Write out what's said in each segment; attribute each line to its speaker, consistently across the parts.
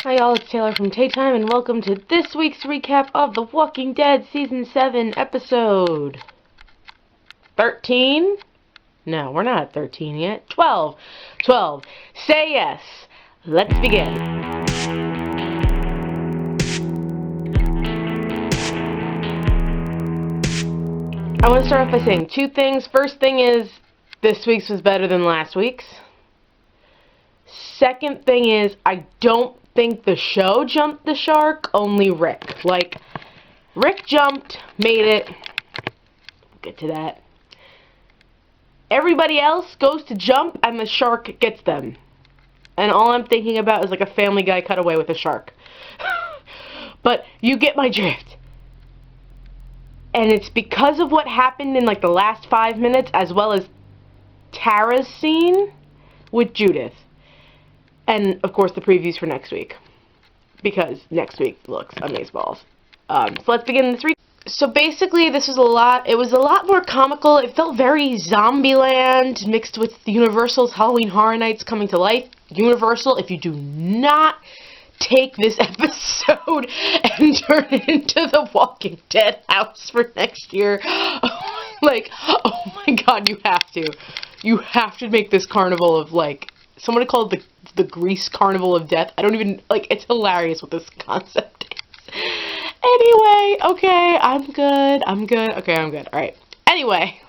Speaker 1: Hi y'all, it's Taylor from Tay Time, and welcome to this week's recap of The Walking Dead Season 7, Episode 13? No, we're not at 13 yet. 12. 12. Say yes. Let's begin. I want to start off by saying two things. First thing is, this week's was better than last week's. Second thing is, I don't think the show jumped the shark, only Rick. Like, Rick jumped, made it. We'll get to that. Everybody else goes to jump, and the shark gets them. And all I'm thinking about is like a Family Guy cutaway with a shark. But you get my drift. And it's because of what happened in like the last 5 minutes, as well as Tara's scene with Judith. And, of course, the previews for next week. Because next week looks amazeballs. So let's begin this recap. So basically, this was it was a lot more comical. It felt very Zombieland mixed with Universal's Halloween Horror Nights coming to life. Universal, if you do not take this episode and turn it into the Walking Dead house for next year, like, oh my god, you have to. You have to make this carnival of, like, someone called it the Grease Carnival of Death. I don't even, like, it's hilarious what this concept is. Anyway, okay, I'm good. Okay, I'm good. Alright. Anyway,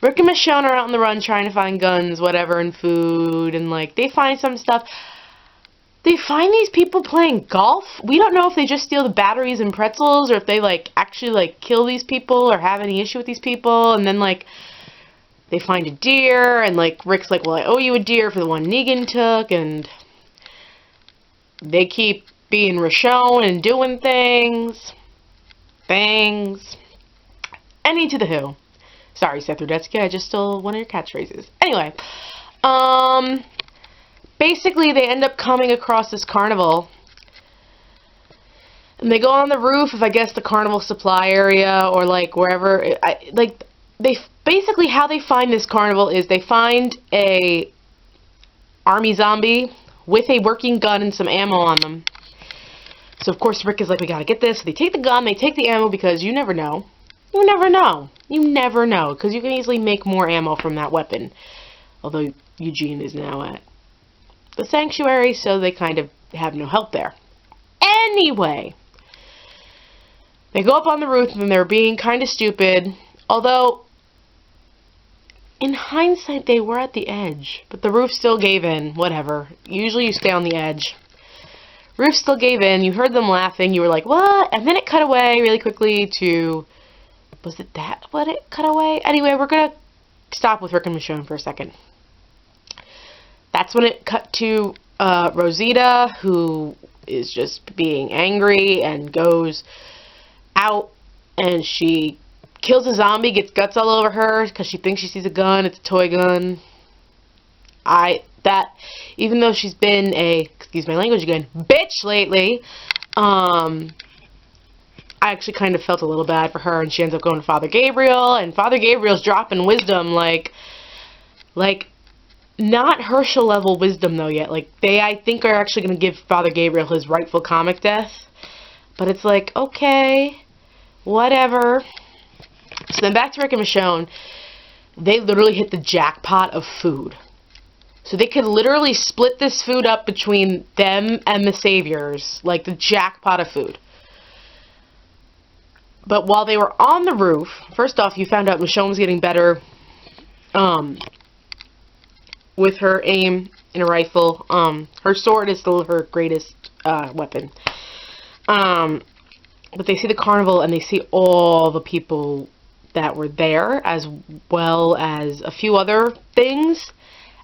Speaker 1: Rick and Michonne are out on the run trying to find guns, whatever, and food, and, like, they find some stuff. They find these people playing golf. We don't know if they just steal the batteries and pretzels, or if they, like, actually, like, kill these people, or have any issue with these people, and then, like, they find a deer, and, like, Rick's like, well, I owe you a deer for the one Negan took, and they keep being Rochon and doing things. Any to the who. Sorry, Seth Rudetsky, I just stole one of your catchphrases. Anyway, basically, they end up coming across this carnival, and they go on the roof of, I guess, the carnival supply area, or, like, wherever, basically, how they find this carnival is they find a army zombie with a working gun and some ammo on them. So, of course, Rick is like, we gotta get this. So they take the gun, they take the ammo, because you never know. You never know. You never know, because you can easily make more ammo from that weapon. Although Eugene is now at the sanctuary, so they kind of have no help there. Anyway, they go up on the roof, and they're being kind of stupid. Although, in hindsight, they were at the edge, but the roof still gave in. Whatever. Usually you stay on the edge. Roof still gave in. You heard them laughing. You were like, what? And then it cut away really quickly to... Was it that what it cut away? Anyway, we're going to stop with Rick and Michonne for a second. That's when it cut to Rosita, who is just being angry and goes out, and she kills a zombie, gets guts all over her because she thinks she sees a gun. It's a toy gun. Even though she's been a, excuse my language again, bitch lately, I actually kind of felt a little bad for her, and she ends up going to Father Gabriel, and Father Gabriel's dropping wisdom, like, not Herschel level wisdom though yet. Like, I think are actually going to give Father Gabriel his rightful comic death, but it's like, okay, whatever. So then back to Rick and Michonne, they literally hit the jackpot of food. So they could literally split this food up between them and the Saviors, like the jackpot of food. But while they were on the roof, first off, you found out Michonne was getting better with her aim in a rifle. Her sword is still her greatest weapon. But they see the carnival, and they see all the people that were there, as well as a few other things,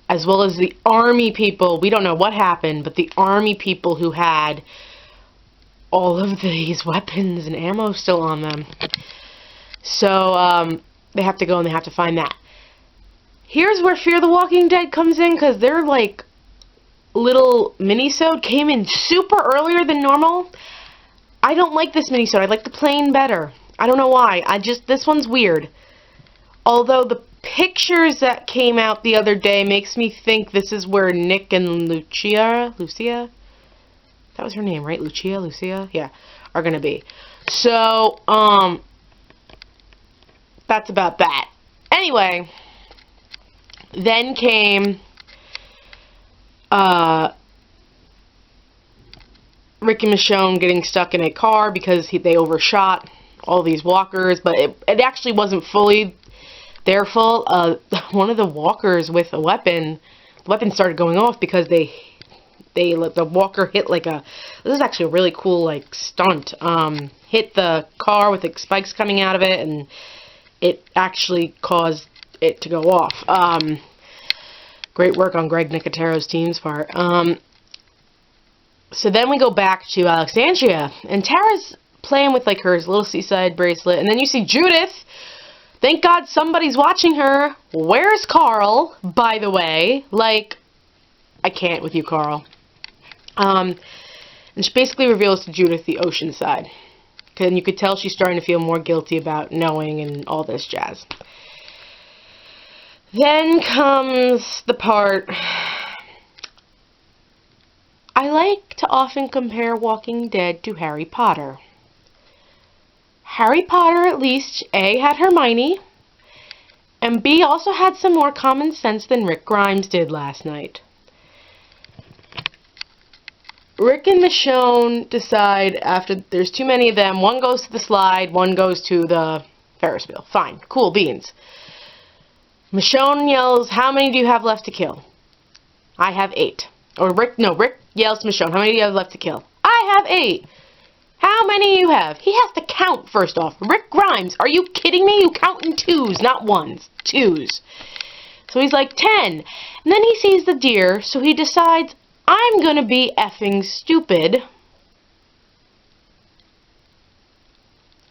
Speaker 1: as well as the army people. We don't know what happened, but the army people who had all of these weapons and ammo still on them. So, they have to go and they have to find that. Here's where Fear the Walking Dead comes in, because their, like, little mini-sode came in super earlier than normal. I don't like this mini-sode. I like the plain better. I don't know why. This one's weird. Although the pictures that came out the other day makes me think this is where Nick and Lucia That was her name, right? Lucia? Yeah, are gonna be. So, that's about that. Anyway, then came, Rick and Michonne getting stuck in a car because they overshot all these walkers, but it actually wasn't fully their fault. One of the walkers with a weapon, the weapon started going off because the walker hit like this is actually a really cool like stunt, hit the car with the spikes coming out of it, and it actually caused it to go off. Great work on Greg Nicotero's team's part. So then we go back to Alexandria, and Tara's playing with like her little seaside bracelet, and then you see Judith. Thank God somebody's watching her. Where's Carl, by the way? Like, I can't with you, Carl. And she basically reveals to Judith the ocean side. And you could tell she's starting to feel more guilty about knowing and all this jazz. Then comes the part... I like to often compare Walking Dead to Harry Potter. Harry Potter, at least, A, had Hermione, and B, also had some more common sense than Rick Grimes did last night. Rick and Michonne decide after there's too many of them, one goes to the slide, one goes to the Ferris wheel. Fine, cool beans. Michonne yells, "How many do you have left to kill?" "I have 8. Or Rick yells to Michonne, "How many do you have left to kill?" "I have 8. "How many do you have?" He has to count first off. Rick Grimes, are you kidding me? You count in 2s, not 1s. 2s. So he's like, 10. And then he sees the deer, so he decides, I'm gonna be effing stupid.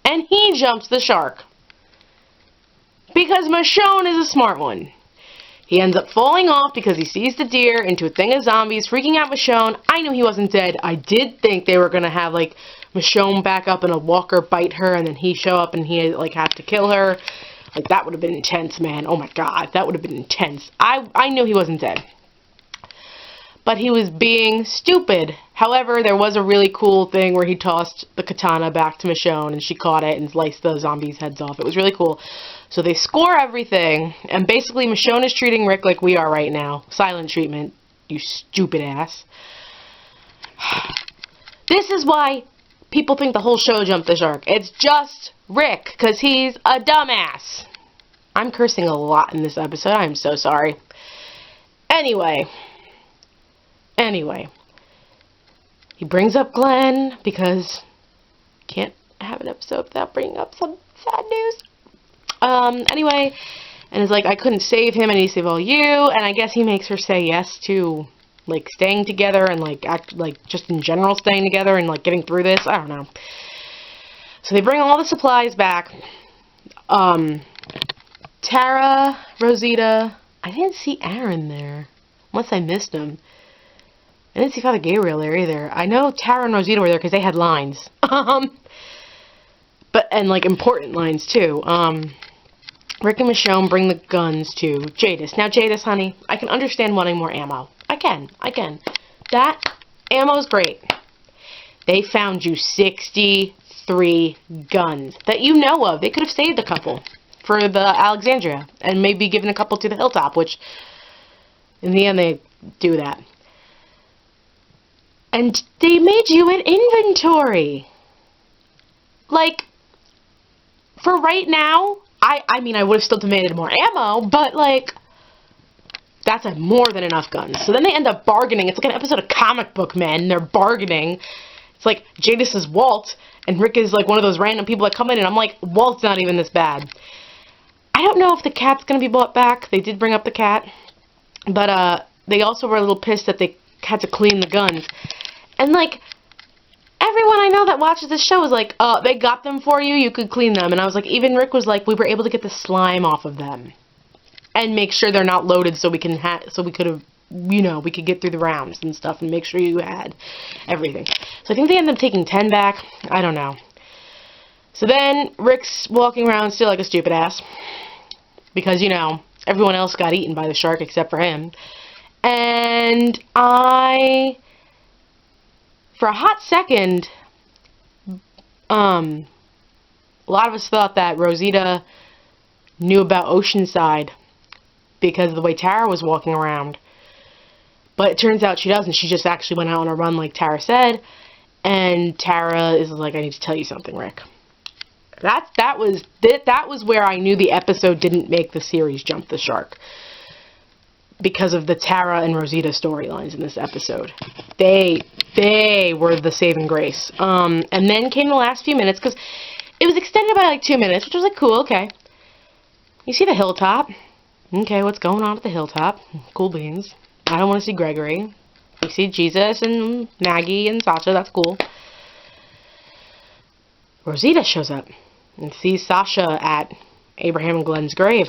Speaker 1: And he jumps the shark. Because Michonne is a smart one. He ends up falling off because he sees the deer into a thing of zombies, freaking out Michonne. I knew he wasn't dead. I did think they were going to have, like, Michonne back up and a walker bite her, and then he show up and he, like, have to kill her. Like, that would have been intense, man. Oh, my God. That would have been intense. I knew he wasn't dead. But he was being stupid. However, there was a really cool thing where he tossed the katana back to Michonne, and she caught it and sliced the zombies' heads off. It was really cool. So they score everything, and basically Michonne is treating Rick like we are right now. Silent treatment, you stupid ass. This is why people think the whole show jumped the shark. It's just Rick, because he's a dumbass. I'm cursing a lot in this episode. I'm so sorry. Anyway. He brings up Glenn, because can't have an episode without bringing up some sad news. Anyway, and is like, I couldn't save him, I need to save all you, and I guess he makes her say yes to, like, staying together, and, like, just in general staying together, and, like, getting through this, I don't know. So they bring all the supplies back. Tara, Rosita, I didn't see Aaron there, unless I missed him. I didn't see Father Gabriel there either. I know Tara and Rosita were there because they had lines. And, like, important lines, too. Rick and Michonne bring the guns to Jadis. Now, Jadis, honey, I can understand wanting more ammo. I can. That ammo's great. They found you 63 guns that you know of. They could have saved a couple for the Alexandria and maybe given a couple to the Hilltop, which, in the end, they do that. And they made you an inventory. Like, for right now, I mean, I would have still demanded more ammo, but, like, that's more than enough guns. So then they end up bargaining. It's like an episode of Comic Book Men. They're bargaining. It's like Jadis is Walt, and Rick is, like, one of those random people that come in, and I'm like, Walt's not even this bad. I don't know if the cat's going to be brought back. They did bring up the cat. But, they also were a little pissed that they had to clean the guns. And, like, everyone I know that watches this show is like, they got them for you, you could clean them. And I was like, even Rick was like, we were able to get the slime off of them. And make sure they're not loaded so we could have, you know, we could get through the rounds and stuff and make sure you had everything. So I think they ended up taking 10 back. I don't know. So then Rick's walking around still like a stupid ass. Because, you know, everyone else got eaten by the shark except for him. And I for a hot second, a lot of us thought that Rosita knew about Oceanside because of the way Tara was walking around. But it turns out she doesn't. She just actually went out on a run like Tara said. And Tara is like, I need to tell you something, Rick. That was where I knew the episode didn't make the series jump the shark. Because of the Tara and Rosita storylines in this episode. They were the saving grace. And then came the last few minutes, because it was extended by like 2 minutes, which was like, cool, okay. You see the hilltop. Okay, what's going on at the hilltop? Cool beans. I don't want to see Gregory. You see Jesus and Maggie and Sasha, that's cool. Rosita shows up and sees Sasha at Abraham and Glenn's grave.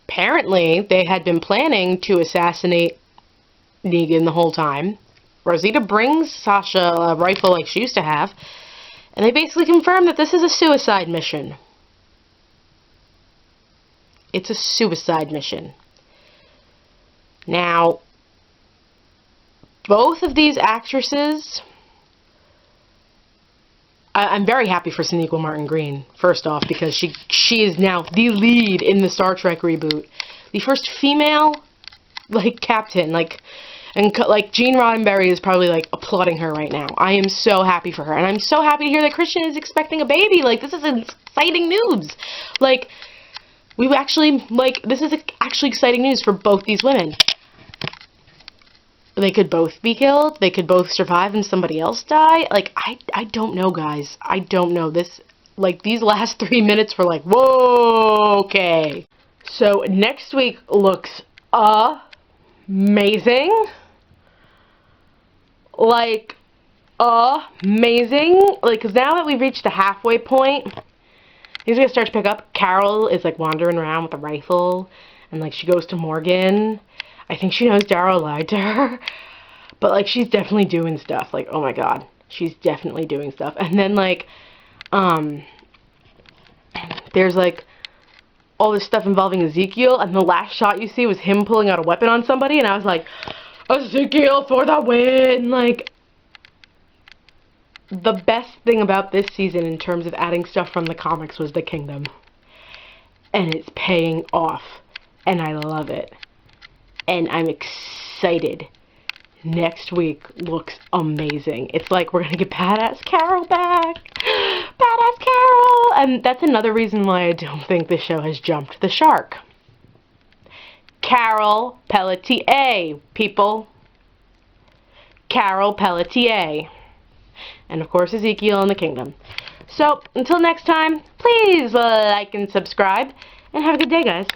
Speaker 1: Apparently, they had been planning to assassinate Negan the whole time. Rosita brings Sasha a rifle like she used to have, and they basically confirm that this is a suicide mission. It's a suicide mission. Now, both of these actresses, I'm very happy for Sonequa Martin Green, first off, because she is now the lead in the Star Trek reboot. The first female, like, captain, and Gene Roddenberry is probably, like, applauding her right now. I am so happy for her, and I'm so happy to hear that Christian is expecting a baby. Like, this is exciting news. Like, this is actually exciting news for both these women. They could both be killed. They could both survive and somebody else die. Like, I don't know, guys. I don't know. These last 3 minutes were like, whoa, okay. So, next week looks amazing. Like, amazing. Like, because now that we've reached the halfway point, things are going to start to pick up. Carol is, like, wandering around with a rifle. And, like, she goes to Morgan. I think she knows Darrow lied to her. But, like, she's definitely doing stuff. Like, oh my god. She's definitely doing stuff. And then, like, there's, like, all this stuff involving Ezekiel. And the last shot you see was him pulling out a weapon on somebody. And I was like, Ezekiel for the win! Like, the best thing about this season in terms of adding stuff from the comics was the Kingdom. And it's paying off. And I love it. And I'm excited. Next week looks amazing. It's like we're going to get Badass Carol back. Badass Carol! And that's another reason why I don't think the show has jumped the shark. Carol Pelletier, people. Carol Pelletier. And of course Ezekiel and the Kingdom. So, until next time, please like and subscribe. And have a good day, guys.